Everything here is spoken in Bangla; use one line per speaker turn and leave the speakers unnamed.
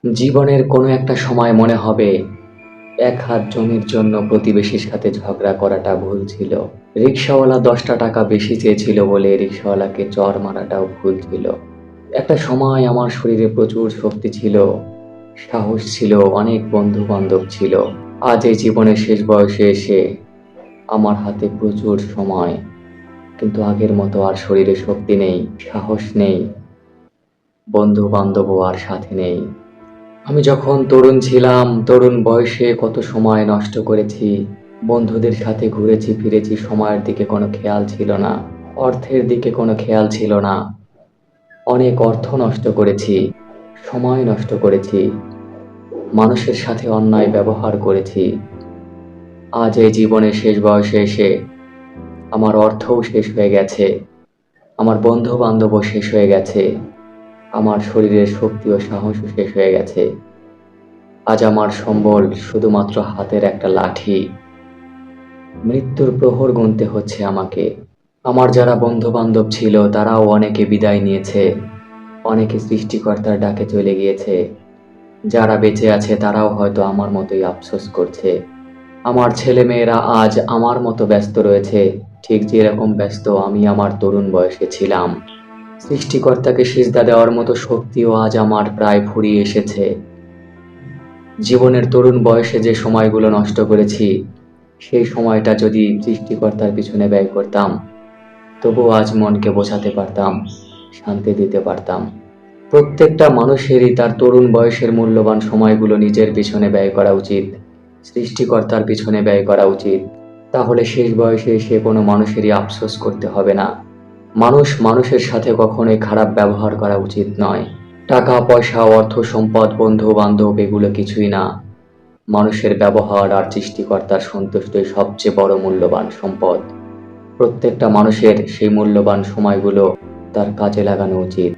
জীবনের কোনো একটা সময় মনে হবে এক হাত জমির জন্য প্রতিবেশীর সাথে ঝগড়া করাটা ভুল ছিল। রিকশাওয়ালা 10টা টাকা বেশি চেয়েছিল বলে রিকশাওয়ালাকে চড় মারাটাও ভুল ছিল। একটা সময় আমার শরীরে প্রচুর শক্তি ছিল, সাহস ছিল, অনেক বন্ধু বান্ধব ছিল। আজ এই জীবনের শেষ বয়সে এসে আমার হাতে প্রচুর সময়, কিন্তু আগের মতো আর শরীরে শক্তি নেই, সাহস নেই, বন্ধু বান্ধবও আর সাথে নেই। আমি যখন তরুণ ছিলাম, তরুণ বয়সে কত সময় নষ্ট করেছি। বন্ধুদের সাথে ঘুরেছি ফিরেছি, সময়ের দিকে কোনো খেয়াল ছিল না, অর্থের দিকে কোনো খেয়াল ছিল না। অনেক অর্থ নষ্ট করেছি, সময় নষ্ট করেছি, মানুষের সাথে অন্যায় ব্যবহার করেছি। আজ এই জীবনের শেষ বয়সে এসে আমার অর্থও শেষ হয়ে গেছে, আমার বন্ধু বান্ধবও শেষ হয়ে গেছে, আমার শরীরের শক্তি ও সাহসও শেষ হয়ে গেছে। আজ আমার সম্বল শুধুমাত্র হাতের একটা লাঠি। মৃত্যুর প্রহর গুনতে হচ্ছে আমাকে। আমার যারা বন্ধু বান্ধব ছিল তারাও অনেকে বিদায় নিয়েছে, অনেকে সৃষ্টিকর্তার ডাকে চলে গিয়েছে। যারা বেঁচে আছে তারাও হয়তো আমার মতোই আফসোস করছে। আমার ছেলে মেয়েরা আজ আমার মতো ব্যস্ত রয়েছে, ঠিক যেরকম ব্যস্ত আমি আমার তরুণ বয়সে ছিলাম। সৃষ্টিকর্তাকে সিজদা দেওয়ার মতো শক্তিও আজ আমার প্রায় ফুরিয়ে এসেছে। জীবনের তরুণ বয়সে যে সময়গুলো নষ্ট করেছি, সেই সময়টা যদি সৃষ্টিকর্তার পিছনে ব্যয় করতাম, তবুও আজ মনকে বোঝাতে পারতাম, শান্তি দিতে পারতাম। প্রত্যেকটা মানুষেরই তার তরুণ বয়সের মূল্যবান সময়গুলো নিজের পিছনে ব্যয় করা উচিত, সৃষ্টিকর্তার পিছনে ব্যয় করা উচিত। তাহলে শেষ বয়সে এসে কোনো মানুষেরই আফসোস করতে হবে না। মানুষের সাথে কখনোই খারাপ ব্যবহার করা উচিত নয়। টাকা পয়সা অর্থ সম্পদ বন্ধু বান্ধব এগুলো কিছুই না। মানুষের ব্যবহার আর সৃষ্টিকর্তার সন্তুষ্টই সবচেয়ে বড় মূল্যবান সম্পদ। প্রত্যেকটা মানুষের সেই মূল্যবান সময়গুলো তার কাজে লাগানো উচিত।